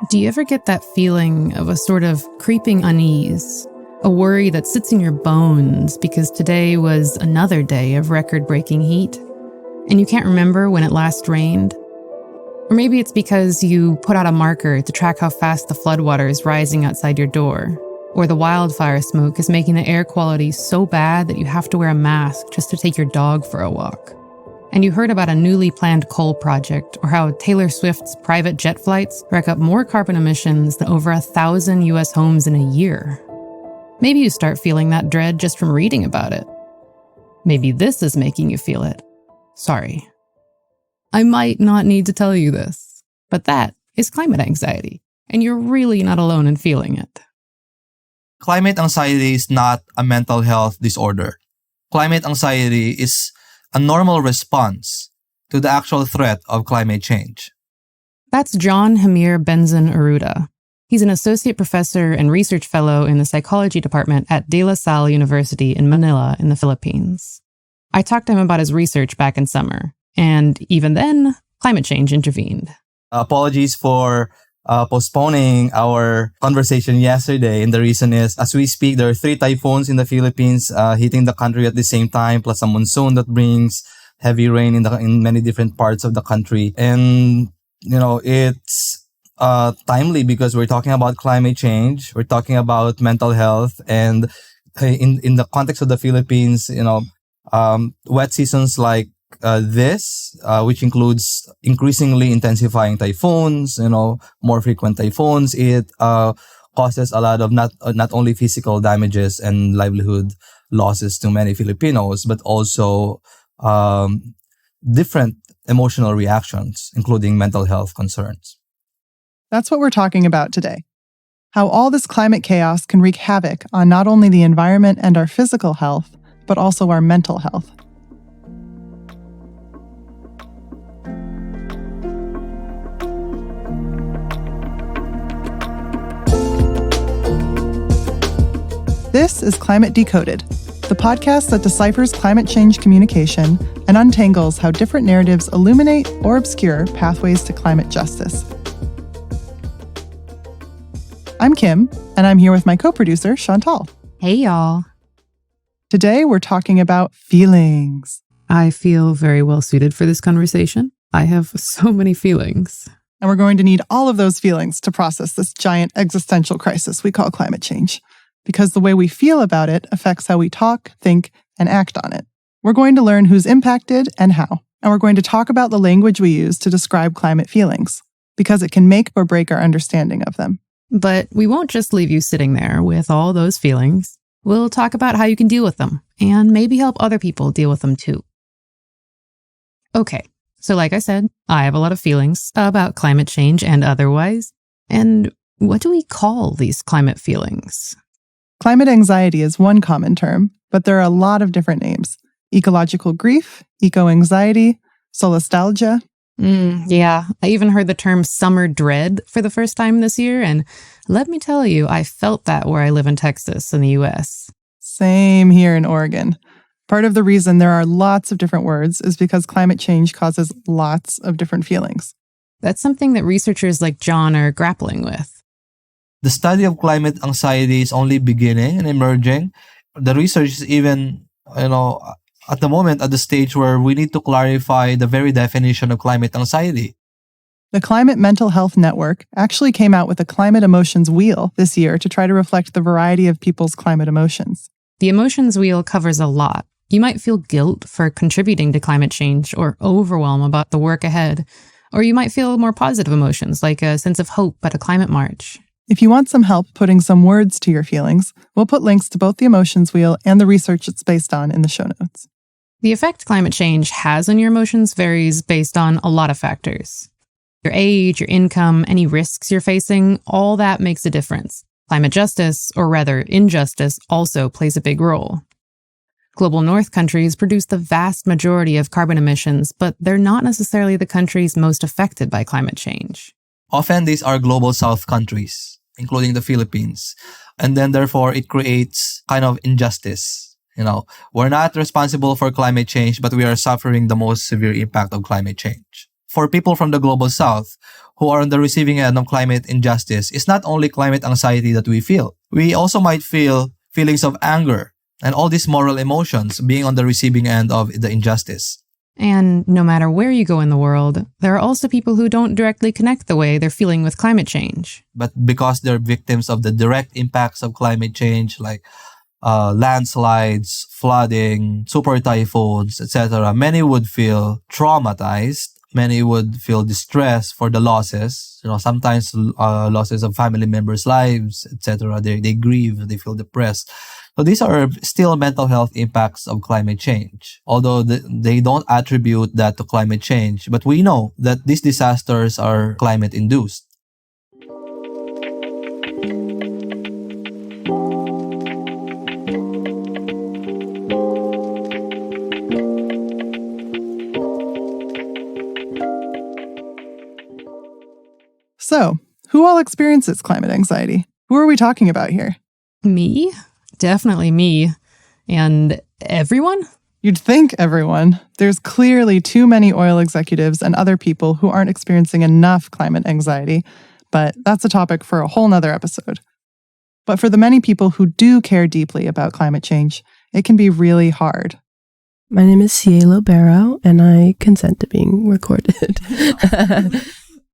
Do you ever get that feeling of a sort of creeping unease? A worry that sits in your bones because today was another day of record-breaking heat, and you can't remember when it last rained? Or maybe it's because you put out a marker to track how fast the floodwater is rising outside your door, or the wildfire smoke is making the air quality so bad that you have to wear a mask just to take your dog for a walk. And you heard about a newly planned coal project, or how Taylor Swift's private jet flights rack up more carbon emissions than over 1,000 US homes in a year. Maybe you start feeling that dread just from reading about it. Maybe this is making you feel it. Sorry. I might not need to tell you this, but that is climate anxiety, and you're really not alone in feeling it. Climate anxiety is not a mental health disorder. Climate anxiety is a normal response to the actual threat of climate change. That's John Hamir Benzon Aruta. He's an associate professor and research fellow in the psychology department at De La Salle University in Manila in the Philippines. I talked to him about his research back in summer, and even then, climate change intervened. Apologies for postponing our conversation yesterday. And the reason is, as we speak, there are 3 typhoons in the Philippines hitting the country at the same time, plus a monsoon that brings heavy rain in many different parts of the country. And, it's timely because we're talking about climate change. We're talking about mental health. And in the context of the Philippines, wet seasons like this, which includes increasingly intensifying typhoons, more frequent typhoons, it causes a lot of not only physical damages and livelihood losses to many Filipinos, but also different emotional reactions, including mental health concerns. That's what we're talking about today. How all this climate chaos can wreak havoc on not only the environment and our physical health, but also our mental health. This is Climate Decoded, the podcast that deciphers climate change communication and untangles how different narratives illuminate or obscure pathways to climate justice. I'm Kim, and I'm here with my co-producer, Chantal. Hey, y'all. Today, we're talking about feelings. I feel very well suited for this conversation. I have so many feelings. And we're going to need all of those feelings to process this giant existential crisis we call climate change, because the way we feel about it affects how we talk, think, and act on it. We're going to learn who's impacted and how. And we're going to talk about the language we use to describe climate feelings, because it can make or break our understanding of them. But we won't just leave you sitting there with all those feelings. We'll talk about how you can deal with them, and maybe help other people deal with them too. Okay, so like I said, I have a lot of feelings about climate change and otherwise. And what do we call these climate feelings? Climate anxiety is one common term, but there are a lot of different names. Ecological grief, eco-anxiety, solastalgia. Yeah, I even heard the term summer dread for the first time this year, and let me tell you, I felt that where I live in Texas in the US. Same here in Oregon. Part of the reason there are lots of different words is because climate change causes lots of different feelings. That's something that researchers like John are grappling with. The study of climate anxiety is only beginning and emerging. The research is even, at the moment at the stage where we need to clarify the very definition of climate anxiety. The Climate Mental Health Network actually came out with a climate emotions wheel this year to try to reflect the variety of people's climate emotions. The emotions wheel covers a lot. You might feel guilt for contributing to climate change or overwhelm about the work ahead. Or you might feel more positive emotions like a sense of hope at a climate march. If you want some help putting some words to your feelings, we'll put links to both the emotions wheel and the research it's based on in the show notes. The effect climate change has on your emotions varies based on a lot of factors. Your age, your income, any risks you're facing, all that makes a difference. Climate justice, or rather injustice, also plays a big role. Global North countries produce the vast majority of carbon emissions, but they're not necessarily the countries most affected by climate change. Often these are Global South countries, including the Philippines. And then therefore it creates kind of injustice. We're not responsible for climate change, but we are suffering the most severe impact of climate change. For people from the Global South who are on the receiving end of climate injustice, it's not only climate anxiety that we feel. We also might feel feelings of anger and all these moral emotions being on the receiving end of the injustice. And no matter where you go in the world, there are also people who don't directly connect the way they're feeling with climate change. But because they're victims of the direct impacts of climate change, like landslides, flooding, super typhoons, etc., many would feel traumatized. Many would feel distressed for the losses, sometimes losses of family members' lives, etc. They grieve, they feel depressed. So these are still mental health impacts of climate change, although they don't attribute that to climate change. But we know that these disasters are climate-induced. So, who all experiences climate anxiety? Who are we talking about here? Me? Definitely me. And everyone? You'd think everyone. There's clearly too many oil executives and other people who aren't experiencing enough climate anxiety, but that's a topic for a whole nother episode. But for the many people who do care deeply about climate change, it can be really hard. My name is Cielo Barrow, and I consent to being recorded.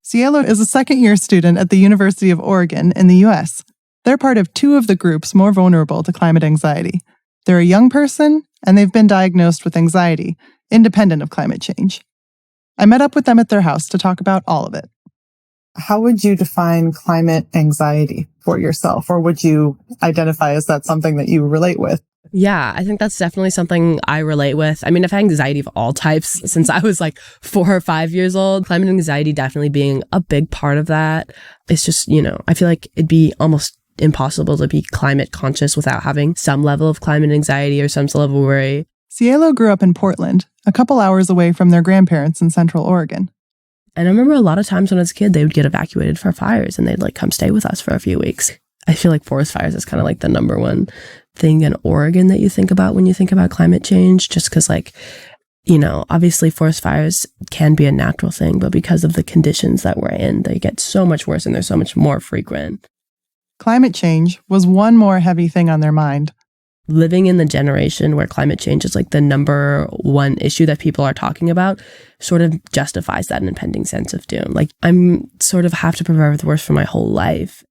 Cielo is a second-year student at the University of Oregon in the U.S. They're part of two of the groups more vulnerable to climate anxiety. They're a young person, and they've been diagnosed with anxiety, independent of climate change. I met up with them at their house to talk about all of it. How would you define climate anxiety for yourself, or would you identify as that something that you relate with? Yeah, I think that's definitely something I relate with. I mean, I've had anxiety of all types since I was like 4 or 5 years old. Climate anxiety definitely being a big part of that. It's just, I feel like it'd be almost impossible to be climate conscious without having some level of climate anxiety or some level of worry. Cielo grew up in Portland, a couple hours away from their grandparents in Central Oregon. And I remember a lot of times when I was a kid, they would get evacuated for fires and they'd come stay with us for a few weeks. I feel like forest fires is kind of the number one thing in Oregon that you think about when you think about climate change, just because obviously forest fires can be a natural thing, but because of the conditions that we're in, they get so much worse and they're so much more frequent. Climate change was one more heavy thing on their mind. Living in the generation where climate change is the number one issue that people are talking about sort of justifies that impending sense of doom. I'm sort of have to prepare for the worst for my whole life.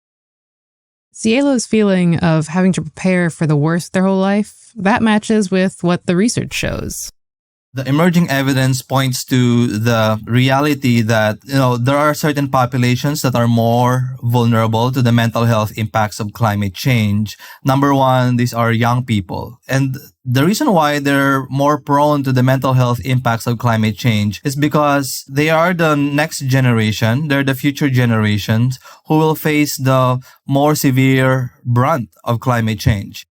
Cielo's feeling of having to prepare for the worst their whole life, that matches with what the research shows. The emerging evidence points to the reality that, there are certain populations that are more vulnerable to the mental health impacts of climate change. Number one, these are young people. And the reason why they're more prone to the mental health impacts of climate change is because they are the next generation. They're the future generations who will face the more severe brunt of climate change.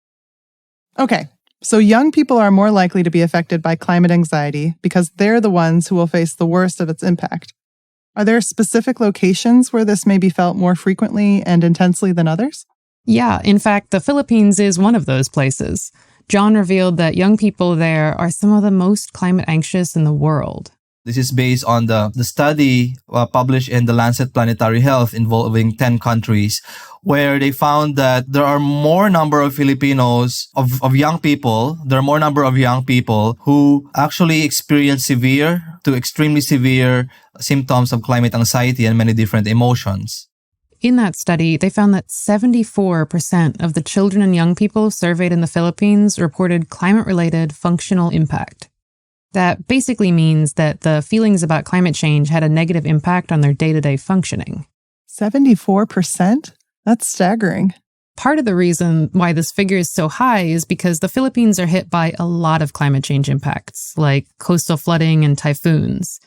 Okay. So young people are more likely to be affected by climate anxiety because they're the ones who will face the worst of its impact. Are there specific locations where this may be felt more frequently and intensely than others? Yeah, in fact, the Philippines is one of those places. John revealed that young people there are some of the most climate anxious in the world. This is based on the study published in the Lancet Planetary Health involving 10 countries, where they found that there are more number of Filipinos, of young people, there are more number of young people who actually experience severe to extremely severe symptoms of climate anxiety and many different emotions. In that study, they found that 74% of the children and young people surveyed in the Philippines reported climate-related functional impact. That basically means that the feelings about climate change had a negative impact on their day-to-day functioning. 74%? That's staggering. Part of the reason why this figure is so high is because the Philippines are hit by a lot of climate change impacts, like coastal flooding and typhoons.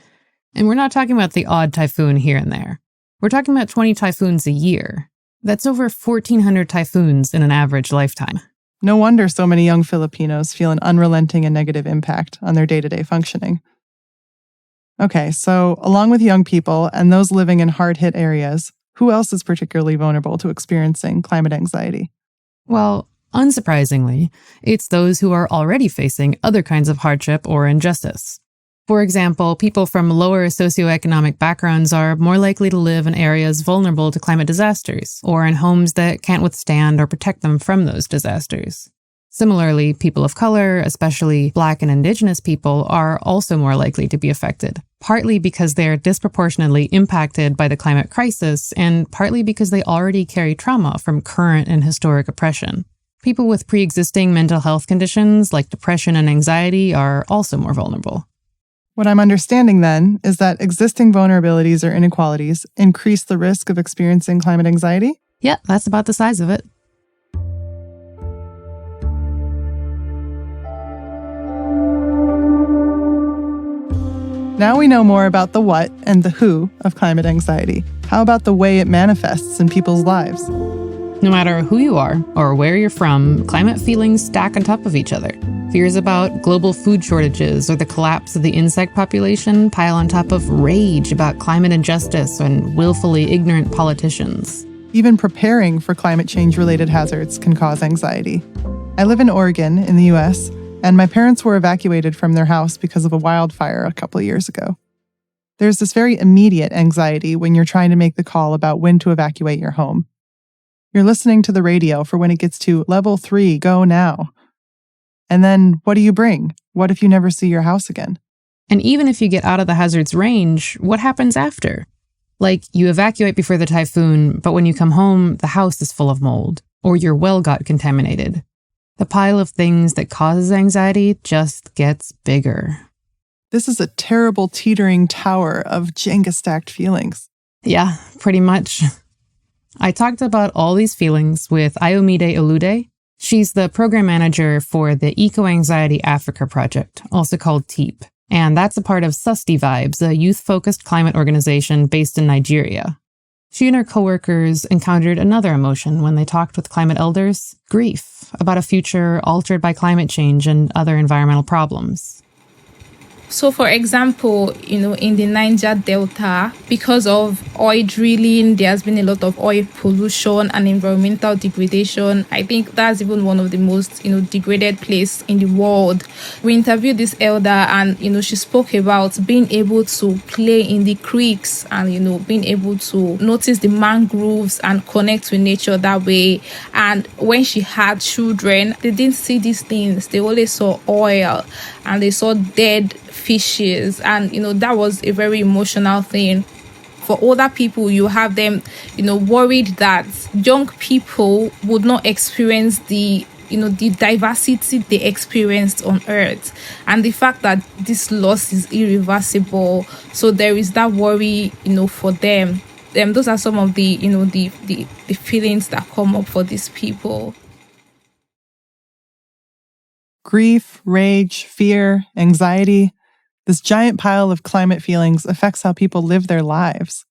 And we're not talking about the odd typhoon here and there. We're talking about 20 typhoons a year. That's over 1,400 typhoons in an average lifetime. No wonder so many young Filipinos feel an unrelenting and negative impact on their day-to-day functioning. Okay, so along with young people and those living in hard-hit areas, who else is particularly vulnerable to experiencing climate anxiety? Well, unsurprisingly, it's those who are already facing other kinds of hardship or injustice. For example, people from lower socioeconomic backgrounds are more likely to live in areas vulnerable to climate disasters, or in homes that can't withstand or protect them from those disasters. Similarly, people of color, especially Black and Indigenous people, are also more likely to be affected, partly because they are disproportionately impacted by the climate crisis, and partly because they already carry trauma from current and historic oppression. People with pre-existing mental health conditions like depression and anxiety are also more vulnerable. What I'm understanding then is that existing vulnerabilities or inequalities increase the risk of experiencing climate anxiety? Yeah, that's about the size of it. Now we know more about the what and the who of climate anxiety. How about the way it manifests in people's lives? No matter who you are or where you're from, climate feelings stack on top of each other. Fears about global food shortages or the collapse of the insect population pile on top of rage about climate injustice and willfully ignorant politicians. Even preparing for climate change-related hazards can cause anxiety. I live in Oregon in the US, and my parents were evacuated from their house because of a wildfire a couple of years ago. There's this very immediate anxiety when you're trying to make the call about when to evacuate your home. You're listening to the radio for when it gets to level 3, go now. And then what do you bring? What if you never see your house again? And even if you get out of the hazard's range, what happens after? Like, you evacuate before the typhoon, but when you come home, the house is full of mold, or your well got contaminated. The pile of things that causes anxiety just gets bigger. This is a terrible teetering tower of Jenga-stacked feelings. Yeah, pretty much. I talked about all these feelings with Aymoide Olude. She's the program manager for the Eco-Anxiety Africa project, also called TEEP. And that's a part of Susty Vibes, a youth-focused climate organization based in Nigeria. She and her coworkers encountered another emotion when they talked with climate elders: grief about a future altered by climate change and other environmental problems. So, for example, in the Niger Delta, because of oil drilling, there has been a lot of oil pollution and environmental degradation. I think that's even one of the most, degraded places in the world. We interviewed this elder and, she spoke about being able to play in the creeks and, being able to notice the mangroves and connect with nature that way. And when she had children, they didn't see these things. They only saw oil and they saw dead fishes, and that was a very emotional thing. For older people, you have them worried that young people would not experience the diversity they experienced on Earth, and the fact that this loss is irreversible. So there is that worry for them. Those are some of the the feelings that come up for these people. Grief, rage, fear, anxiety. This giant pile of climate feelings affects how people live their lives.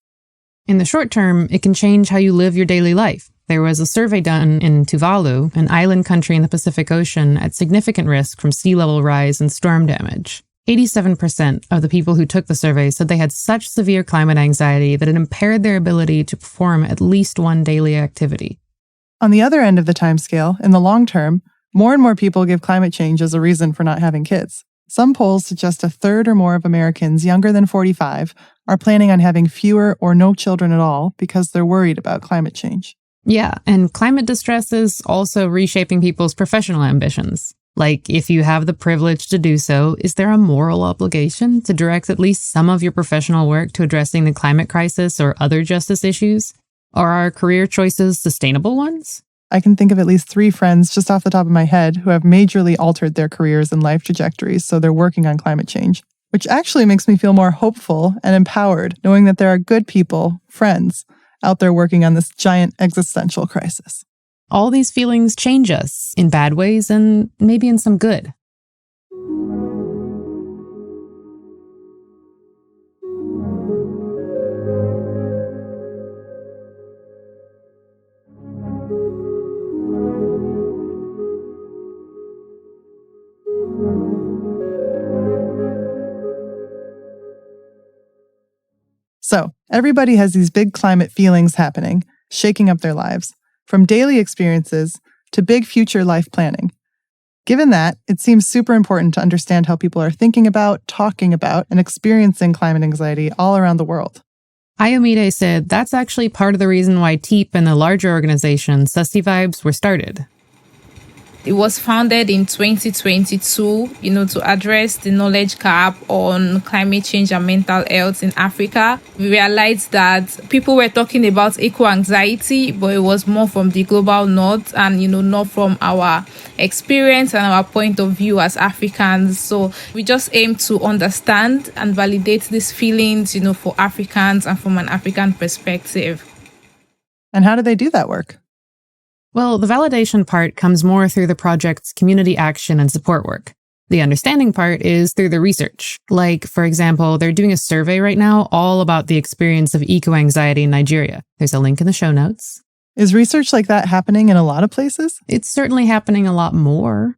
In the short term, it can change how you live your daily life. There was a survey done in Tuvalu, an island country in the Pacific Ocean at significant risk from sea level rise and storm damage. 87% of the people who took the survey said they had such severe climate anxiety that it impaired their ability to perform at least one daily activity. On the other end of the timescale, in the long term, more and more people give climate change as a reason for not having kids. Some polls suggest a third or more of Americans younger than 45 are planning on having fewer or no children at all because they're worried about climate change. Yeah, and climate distress is also reshaping people's professional ambitions. Like, if you have the privilege to do so, is there a moral obligation to direct at least some of your professional work to addressing the climate crisis or other justice issues? Are our career choices sustainable ones? I can think of at least 3 friends just off the top of my head who have majorly altered their careers and life trajectories, so they're working on climate change, which actually makes me feel more hopeful and empowered, knowing that there are good people, friends, out there working on this giant existential crisis. All these feelings change us in bad ways and maybe in some good. So, everybody has these big climate feelings happening, shaking up their lives, from daily experiences to big future life planning. Given that, it seems super important to understand how people are thinking about, talking about, and experiencing climate anxiety all around the world. Aymoide said that's actually part of the reason why TEEP and the larger organization, Sussy Vibes, were started. It was founded in 2022, to address the knowledge gap on climate change and mental health in Africa. We realized that people were talking about eco-anxiety, but it was more from the global north and, not from our experience and our point of view as Africans. So we just aim to understand and validate these feelings, for Africans and from an African perspective. And how do they do that work? Well, the validation part comes more through the project's community action and support work. The understanding part is through the research. Like, for example, they're doing a survey right now all about the experience of eco-anxiety in Nigeria. There's a link in the show notes. Is research like that happening in a lot of places? It's certainly happening a lot more.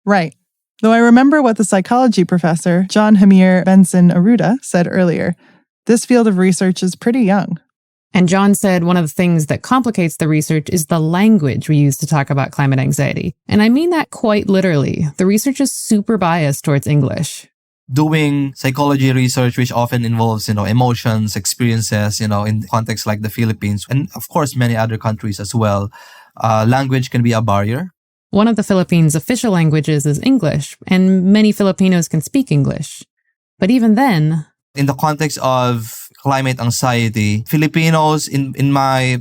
Right. Though I remember what the psychology professor, John Hamir Benson Aruta, said earlier. This field of research is pretty young. And John said one of the things that complicates the research is the language we use to talk about climate anxiety. And I mean that quite literally. The research is super biased towards English. Doing psychology research, which often involves, emotions, experiences, in contexts like the Philippines, and of course, many other countries as well, language can be a barrier. One of the Philippines' official languages is English, and many Filipinos can speak English. But even then, in the context of climate anxiety, Filipinos, in my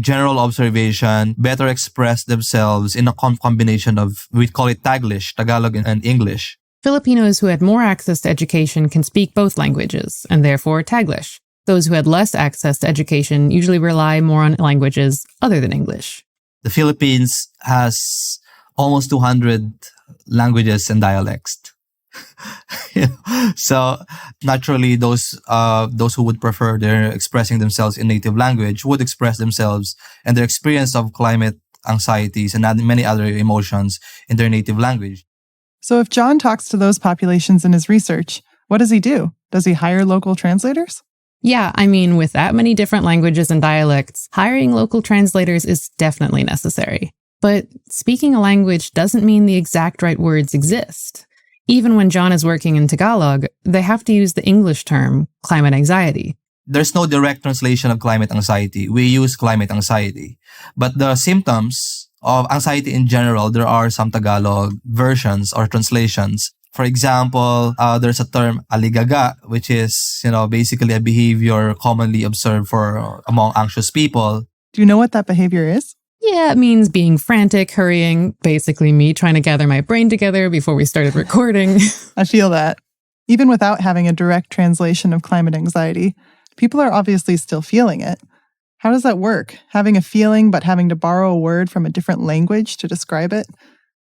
general observation, better express themselves in a combination of, we call it Taglish, Tagalog and English. Filipinos who had more access to education can speak both languages, and therefore Taglish. Those who had less access to education usually rely more on languages other than English. The Philippines has almost 200 languages and dialects. So naturally, those who would prefer their expressing themselves in native language would express themselves and their experience of climate anxieties and many other emotions in their native language. So if John talks to those populations in his research, what does he do? Does he hire local translators? Yeah, with that many different languages and dialects, hiring local translators is definitely necessary. But speaking a language doesn't mean the exact right words exist. Even when John is working in Tagalog, they have to use the English term, climate anxiety. There's no direct translation of climate anxiety. We use climate anxiety. But the symptoms of anxiety in general, there are some Tagalog versions or translations. For example, there's a term, aligaga, which is, basically a behavior commonly observed among anxious people. Do you know what that behavior is? Yeah, it means being frantic, hurrying, basically me trying to gather my brain together before we started recording. I feel that. Even without having a direct translation of climate anxiety, people are obviously still feeling it. How does that work? Having a feeling but having to borrow a word from a different language to describe it?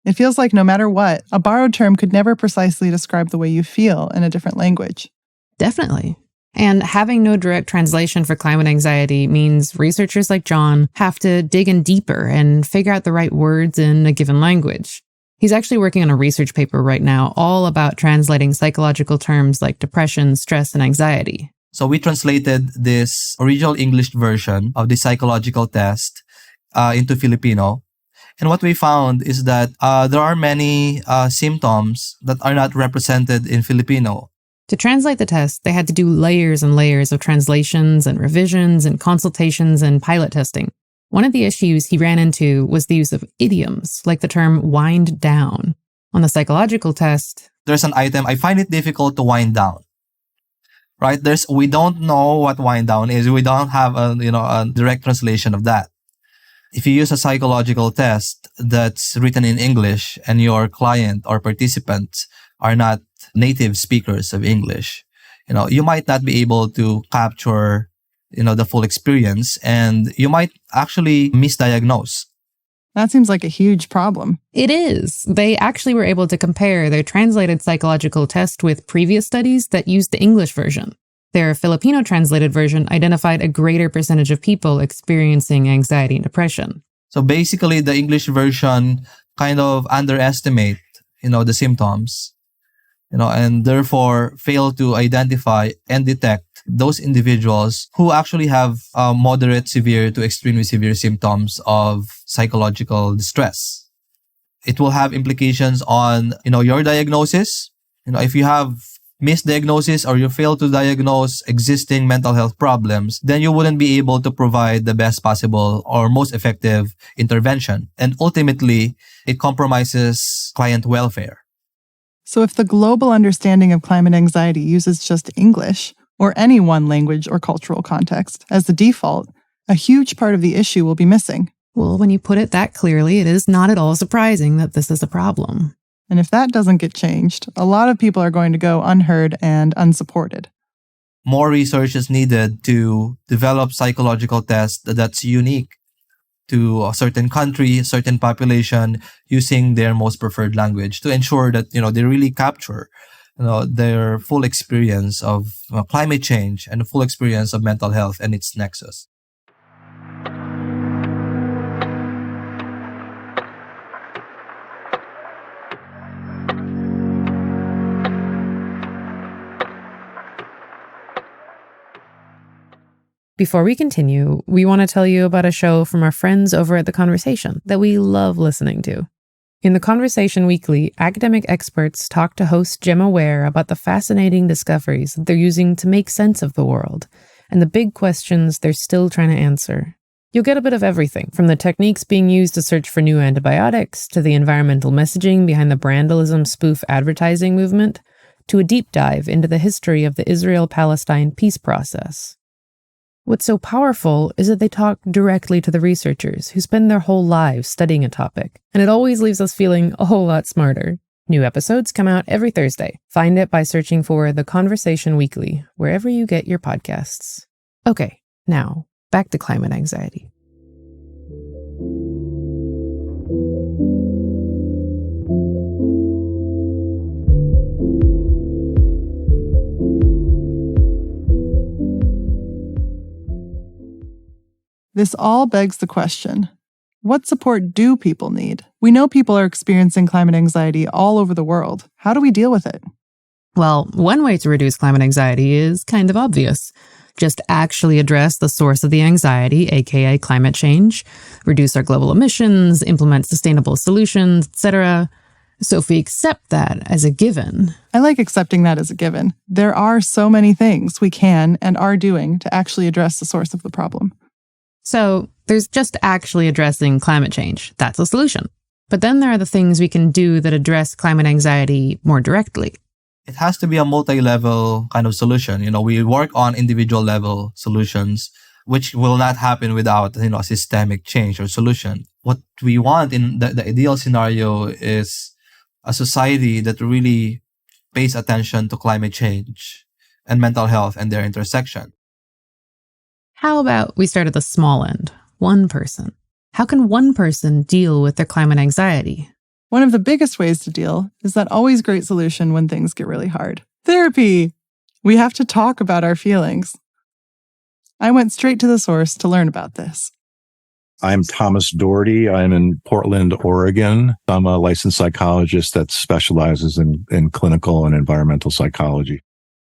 It feels like no matter what, a borrowed term could never precisely describe the way you feel in a different language. Definitely. And having no direct translation for climate anxiety means researchers like John have to dig in deeper and figure out the right words in a given language. He's actually working on a research paper right now all about translating psychological terms like depression, stress, and anxiety. So we translated this original English version of the psychological test into Filipino. And what we found is that there are many symptoms that are not represented in Filipino. To translate the test, they had to do layers and layers of translations and revisions and consultations and pilot testing. One of the issues he ran into was the use of idioms, like the term wind down. On the psychological test, there's an item, I find it difficult to wind down. Right? We don't know what wind down is. We don't have a direct translation of that. If you use a psychological test that's written in English and your client or participants are not native speakers of English, you might not be able to capture, the full experience, and you might actually misdiagnose. That seems like a huge problem. It is. They actually were able to compare their translated psychological test with previous studies that used the English version. Their Filipino translated version identified a greater percentage of people experiencing anxiety and depression. So basically, the English version kind of underestimate, the symptoms, and therefore fail to identify and detect those individuals who actually have moderate, severe to extremely severe symptoms of psychological distress. It will have implications on, your diagnosis. If you have misdiagnosis or you fail to diagnose existing mental health problems, then you wouldn't be able to provide the best possible or most effective intervention. And ultimately, it compromises client welfare. So if the global understanding of climate anxiety uses just English, or any one language or cultural context, as the default, a huge part of the issue will be missing. Well, when you put it that clearly, it is not at all surprising that this is a problem. And if that doesn't get changed, a lot of people are going to go unheard and unsupported. More research is needed to develop psychological tests that's unique to a certain country, certain population, using their most preferred language to ensure that, they really capture, their full experience of climate change and the full experience of mental health and its nexus. Before we continue, we want to tell you about a show from our friends over at The Conversation that we love listening to. In The Conversation Weekly, academic experts talk to host Gemma Ware about the fascinating discoveries that they're using to make sense of the world and the big questions they're still trying to answer. You'll get a bit of everything, from the techniques being used to search for new antibiotics, to the environmental messaging behind the Brandalism spoof advertising movement, to a deep dive into the history of the Israel-Palestine peace process. What's so powerful is that they talk directly to the researchers who spend their whole lives studying a topic, and it always leaves us feeling a whole lot smarter. New episodes come out every Thursday. Find it by searching for The Conversation Weekly, wherever you get your podcasts. Okay, now, back to climate anxiety. This all begs the question, what support do people need? We know people are experiencing climate anxiety all over the world. How do we deal with it? Well, one way to reduce climate anxiety is kind of obvious. Just actually address the source of the anxiety, aka climate change, reduce our global emissions, implement sustainable solutions, etc. So if we accept that as a given... I like accepting that as a given. There are so many things we can and are doing to actually address the source of the problem. So there's just actually addressing climate change. That's a solution. But then there are the things we can do that address climate anxiety more directly. It has to be a multi-level kind of solution. We work on individual level solutions, which will not happen without, a systemic change or solution. What we want in the ideal scenario is a society that really pays attention to climate change and mental health and their intersection. How about we start at the small end? One person. How can one person deal with their climate anxiety? One of the biggest ways to deal is that always great solution when things get really hard. Therapy! We have to talk about our feelings. I went straight to the source to learn about this. I'm Thomas Doherty. I'm in Portland, Oregon. I'm a licensed psychologist that specializes in clinical and environmental psychology.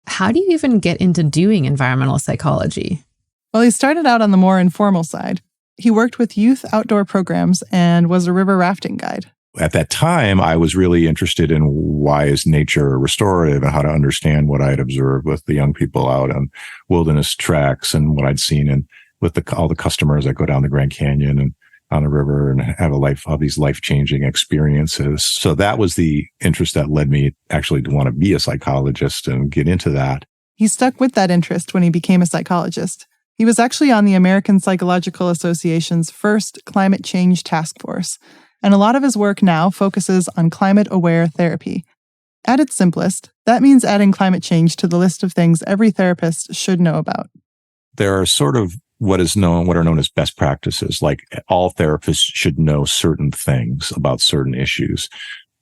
How do you even get into doing environmental psychology? Well, he started out on the more informal side. He worked with youth outdoor programs and was a river rafting guide. At that time, I was really interested in why is nature restorative and how to understand what I had observed with the young people out on wilderness tracks and what I'd seen and with all the customers that go down the Grand Canyon and on the river and have these life-changing experiences. So that was the interest that led me actually to want to be a psychologist and get into that. He stuck with that interest when he became a psychologist. He was actually on the American Psychological Association's first climate change task force, and a lot of his work now focuses on climate-aware therapy. At its simplest, that means adding climate change to the list of things every therapist should know about. There are sort of what are known as best practices, like all therapists should know certain things about certain issues.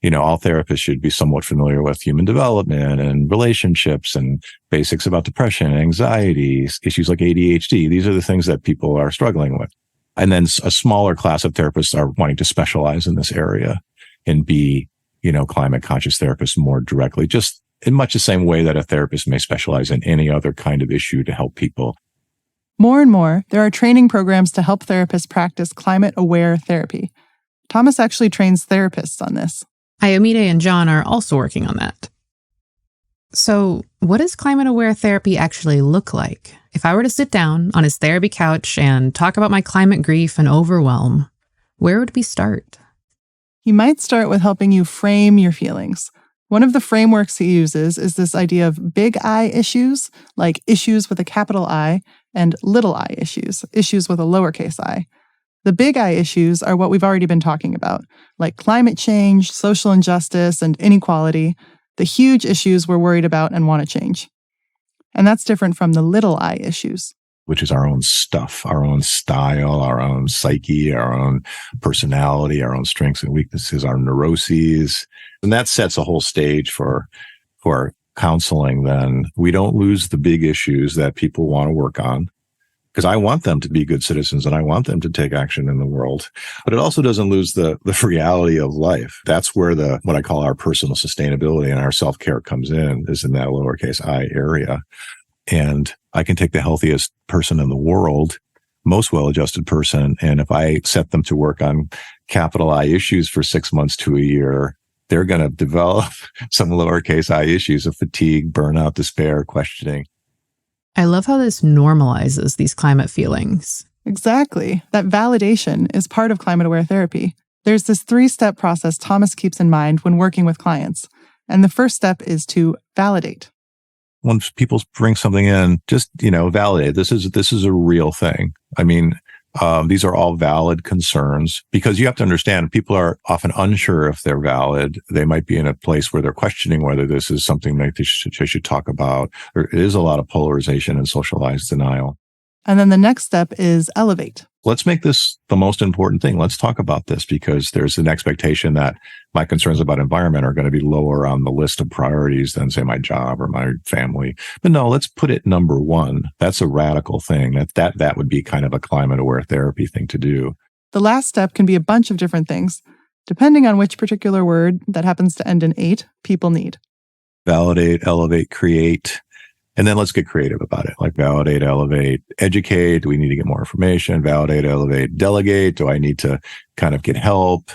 All therapists should be somewhat familiar with human development and relationships and basics about depression, anxiety, issues like ADHD. These are the things that people are struggling with. And then a smaller class of therapists are wanting to specialize in this area and be, climate conscious therapists more directly, just in much the same way that a therapist may specialize in any other kind of issue to help people. More and more, there are training programs to help therapists practice climate-aware therapy. Thomas actually trains therapists on this. Aymoide and John are also working on that. So, what does climate-aware therapy actually look like? If I were to sit down on his therapy couch and talk about my climate grief and overwhelm, where would we start? He might start with helping you frame your feelings. One of the frameworks he uses is this idea of big I issues, like issues with a capital I, and little I issues, issues with a lowercase I. The big I issues are what we've already been talking about, like climate change, social injustice, and inequality, the huge issues we're worried about and want to change. And that's different from the little I issues, which is our own stuff, our own style, our own psyche, our own personality, our own strengths and weaknesses, our neuroses. And that sets a whole stage for counseling. Then we don't lose the big issues that people want to work on, because I want them to be good citizens and I want them to take action in the world. But it also doesn't lose the reality of life. That's where what I call our personal sustainability and our self-care comes in, is in that lowercase I area. And I can take the healthiest person in the world, most well-adjusted person, and if I set them to work on capital I issues for 6 months to a year, they're going to develop some lowercase I issues of fatigue, burnout, despair, questioning. I love how this normalizes these climate feelings. Exactly. That validation is part of climate-aware therapy. There's this 3-step process Thomas keeps in mind when working with clients. And the first step is to validate. When people bring something in, just, validate. This is a real thing. I mean, these are all valid concerns, because you have to understand people are often unsure if they're valid. They might be in a place where they're questioning whether this is something that they should talk about. There is a lot of polarization and socialized denial. And then the next step is elevate. Let's make this the most important thing. Let's talk about this, because there's an expectation that my concerns about environment are going to be lower on the list of priorities than, say, my job or my family. But no, let's put it number one. That's a radical thing. That would be kind of a climate-aware therapy thing to do. The last step can be a bunch of different things, depending on which particular word that happens to end in ate people need. Validate, elevate, create. And then let's get creative about it, like validate, elevate, educate. Do we need to get more information? Validate, elevate, delegate. Do I need to kind of get help?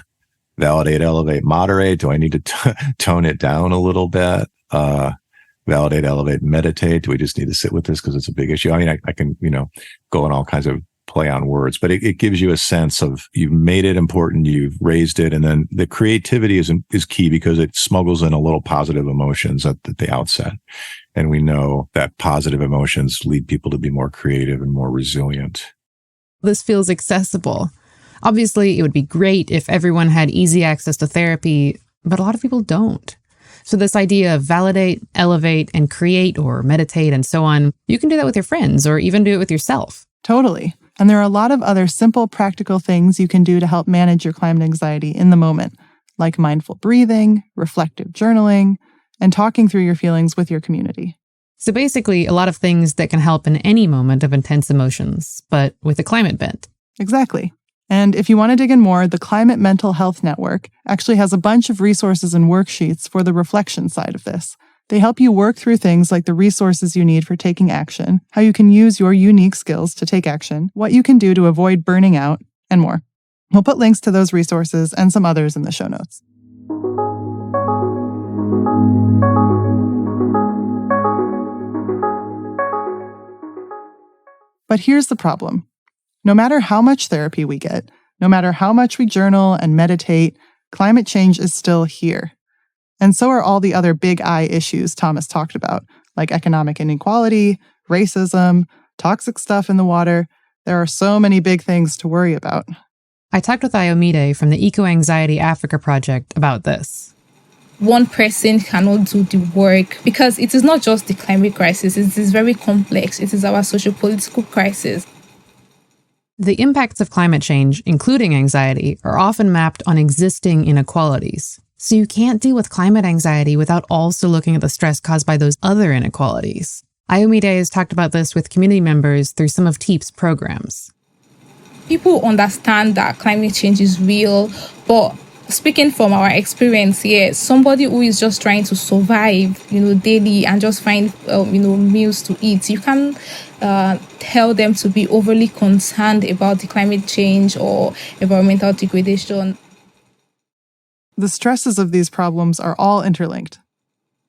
Validate, elevate, moderate. Do I need to tone it down a little bit? Validate, elevate, meditate. Do we just need to sit with this because it's a big issue? I mean, I can, go on all kinds of play on words, but it gives you a sense of you've made it important, you've raised it, and then the creativity is key, because it smuggles in a little positive emotions at the outset. And we know that positive emotions lead people to be more creative and more resilient. This feels accessible. Obviously, it would be great if everyone had easy access to therapy, but a lot of people don't. So this idea of validate, elevate, and create or meditate and so on, you can do that with your friends or even do it with yourself. Totally. And there are a lot of other simple, practical things you can do to help manage your climate anxiety in the moment, like mindful breathing, reflective journaling, and talking through your feelings with your community. So basically, a lot of things that can help in any moment of intense emotions, but with a climate bent. Exactly. And if you want to dig in more, the Climate Mental Health Network actually has a bunch of resources and worksheets for the reflection side of this. They help you work through things like the resources you need for taking action, how you can use your unique skills to take action, what you can do to avoid burning out, and more. We'll put links to those resources and some others in the show notes. But here's the problem. No matter how much therapy we get, no matter how much we journal and meditate, climate change is still here. And so are all the other big I issues Thomas talked about, like economic inequality, racism, toxic stuff in the water. There are so many big things to worry about. I talked with Aymoide from the Eco-Anxiety Africa Project about this. One person cannot do the work, because it is not just the climate crisis. It is very complex. It is our socio-political crisis. The impacts of climate change, including anxiety, are often mapped on existing inequalities. So you can't deal with climate anxiety without also looking at the stress caused by those other inequalities. Aymoide has talked about this with community members through some of TEEP's programs. People understand that climate change is real, but speaking from our experience here, somebody who is just trying to survive, daily and just find, meals to eat, you can't tell them to be overly concerned about the climate change or environmental degradation. The stresses of these problems are all interlinked.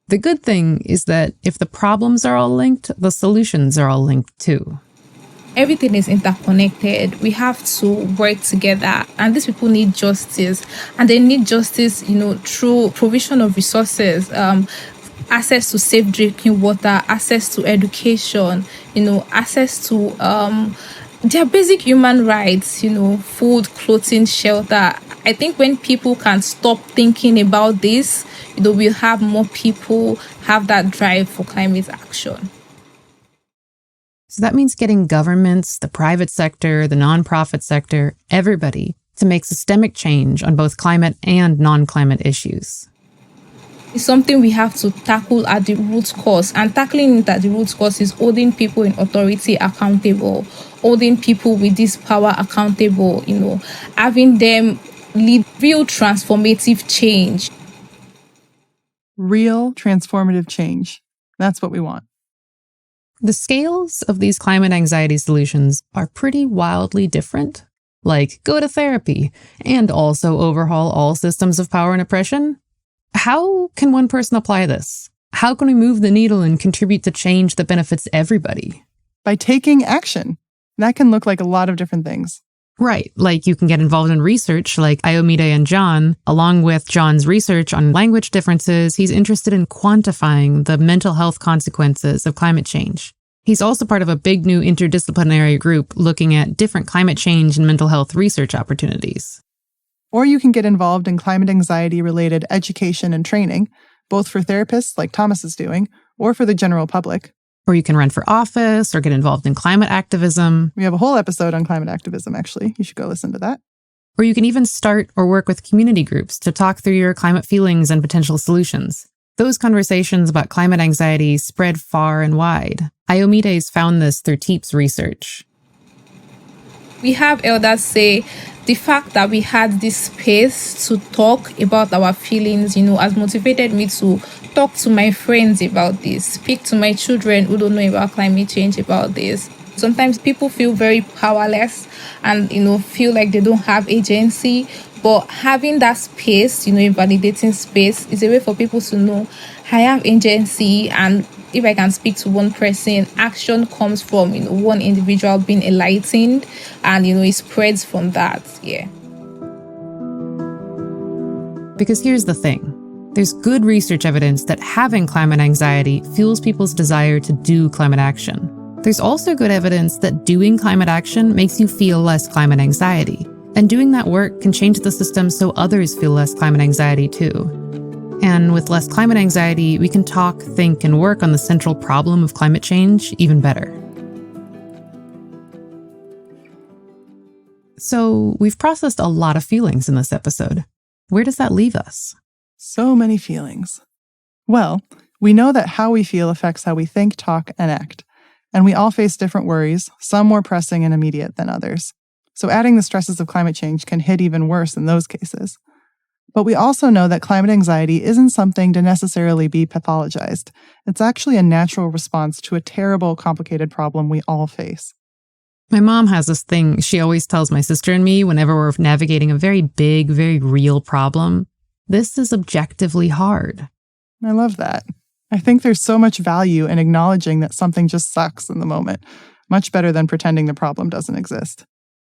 The good thing is that if the problems are all linked, the solutions are all linked too. Everything is interconnected. We have to work together, and these people need justice, and they need justice, through provision of resources, access to safe drinking water, access to education, access to their basic human rights, food, clothing, shelter. I think when people can stop thinking about this, we'll have more people have that drive for climate action. So that means getting governments, the private sector, the nonprofit sector, everybody to make systemic change on both climate and non-climate issues. It's something we have to tackle at the root cause. And tackling it at the root cause is holding people in authority accountable, holding people with this power accountable, having them lead real transformative change. Real transformative change. That's what we want. The scales of these climate anxiety solutions are pretty wildly different. Like, go to therapy and also overhaul all systems of power and oppression. How can one person apply this? How can we move the needle and contribute to change that benefits everybody? By taking action. That can look like a lot of different things. Right, like you can get involved in research like Aymoide and John. Along with John's research on language differences, he's interested in quantifying the mental health consequences of climate change. He's also part of a big new interdisciplinary group looking at different climate change and mental health research opportunities. Or you can get involved in climate anxiety-related education and training, both for therapists like Thomas is doing, or for the general public. Or you can run for office or get involved in climate activism. We have a whole episode on climate activism, actually. You should go listen to that. Or you can even start or work with community groups to talk through your climate feelings and potential solutions. Those conversations about climate anxiety spread far and wide. Ayomide's found this through TEEP's research. We have elders say the fact that we had this space to talk about our feelings, has motivated me to talk to my friends about this, speak to my children who don't know about climate change about this. Sometimes people feel very powerless and, feel like they don't have agency. But having that space, validating space is a way for people to know I have agency, and if I can speak to one person, action comes from, one individual being enlightened, and, it spreads from that. Yeah. Because here's the thing. There's good research evidence that having climate anxiety fuels people's desire to do climate action. There's also good evidence that doing climate action makes you feel less climate anxiety. And doing that work can change the system so others feel less climate anxiety too. And with less climate anxiety, we can talk, think, and work on the central problem of climate change even better. So we've processed a lot of feelings in this episode. Where does that leave us? So many feelings. Well, we know that how we feel affects how we think, talk, and act. And we all face different worries, some more pressing and immediate than others. So adding the stresses of climate change can hit even worse in those cases. But we also know that climate anxiety isn't something to necessarily be pathologized. It's actually a natural response to a terrible, complicated problem we all face. My mom has this thing she always tells my sister and me whenever we're navigating a very big, very real problem. This is objectively hard. I love that. I think there's so much value in acknowledging that something just sucks in the moment, much better than pretending the problem doesn't exist.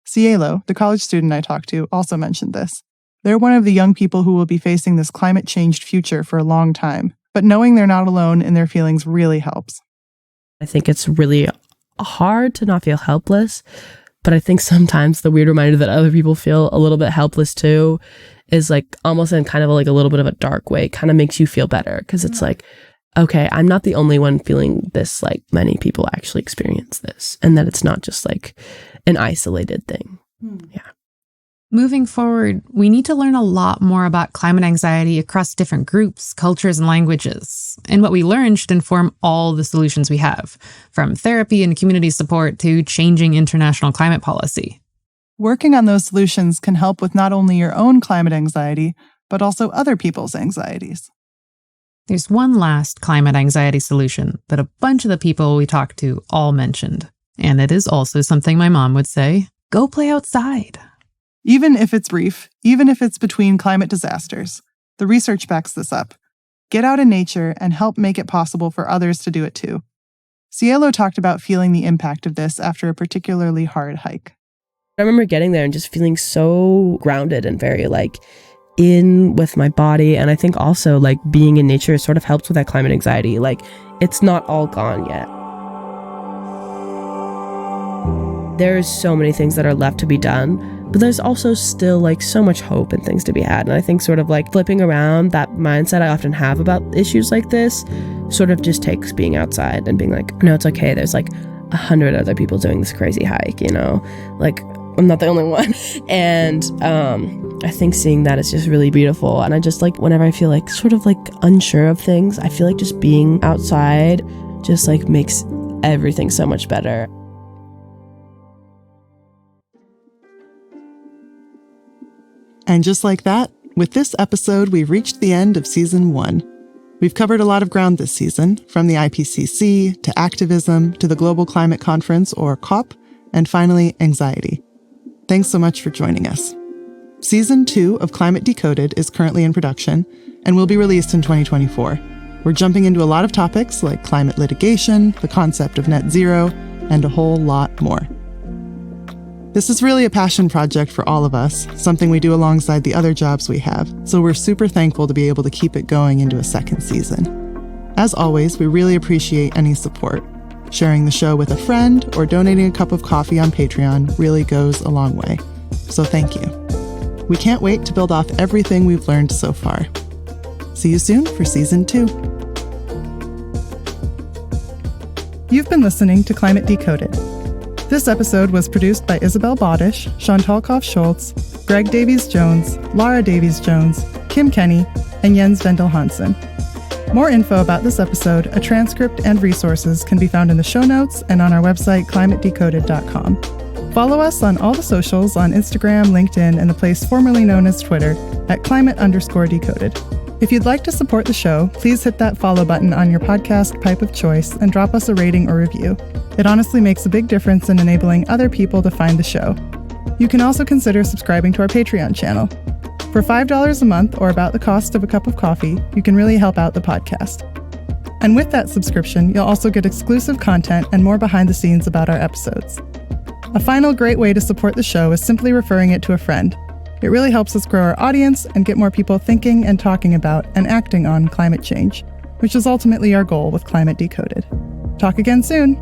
Cielo, the college student I talked to, also mentioned this. They're one of the young people who will be facing this climate-changed future for a long time, but knowing they're not alone in their feelings really helps. I think it's really hard to not feel helpless, but I think sometimes the weird reminder that other people feel a little bit helpless too is like almost in kind of like a little bit of a dark way. It kind of makes you feel better because it's like, okay, I'm not the only one feeling this, like many people actually experience this, and that it's not just like an isolated thing. Yeah. Moving forward, we need to learn a lot more about climate anxiety across different groups, cultures, and languages. And what we learn should inform all the solutions we have, from therapy and community support to changing international climate policy. Working on those solutions can help with not only your own climate anxiety, but also other people's anxieties. There's one last climate anxiety solution that a bunch of the people we talked to all mentioned. And it is also something my mom would say, go play outside. Even if it's brief, even if it's between climate disasters. The research backs this up. Get out in nature and help make it possible for others to do it too. Cielo talked about feeling the impact of this after a particularly hard hike. I remember getting there and just feeling so grounded and very in with my body. And I think also being in nature sort of helps with that climate anxiety. It's not all gone yet. There's so many things that are left to be done, but there's also still so much hope and things to be had. And I think sort of flipping around that mindset I often have about issues like this sort of just takes being outside and being no, it's okay. There's 100 other people doing this crazy hike, I'm not the only one. And I think seeing that is just really beautiful. And I just whenever I feel sort of unsure of things, I feel just being outside just makes everything so much better. And just like that, with this episode, we've reached the end of season 1. We've covered a lot of ground this season, from the IPCC to activism to the Global Climate Conference, or COP, and finally, anxiety. Thanks so much for joining us. Season 2 of Climate Decoded is currently in production and will be released in 2024. We're jumping into a lot of topics like climate litigation, the concept of net zero, and a whole lot more. This is really a passion project for all of us, something we do alongside the other jobs we have, so we're super thankful to be able to keep it going into a second season. As always, we really appreciate any support. Sharing the show with a friend or donating a cup of coffee on Patreon really goes a long way. So thank you. We can't wait to build off everything we've learned so far. See you soon for Season 2. You've been listening to Climate Decoded. This episode was produced by Isabel Bodish, Chantal Koff-Schultz, Greg Davies-Jones, Laura Davies-Jones, Kim Kenny, and Jens Vendel Hansen. More info about this episode, a transcript, and resources can be found in the show notes and on our website, climatedecoded.com. Follow us on all the socials on Instagram, LinkedIn, and the place formerly known as Twitter at climate_decoded. If you'd like to support the show, please hit that follow button on your podcast pipe of choice and drop us a rating or review. It honestly makes a big difference in enabling other people to find the show. You can also consider subscribing to our Patreon channel. For $5 a month, or about the cost of a cup of coffee, you can really help out the podcast. And with that subscription, you'll also get exclusive content and more behind the scenes about our episodes. A final great way to support the show is simply referring it to a friend. It really helps us grow our audience and get more people thinking and talking about and acting on climate change, which is ultimately our goal with Climate Decoded. Talk again soon.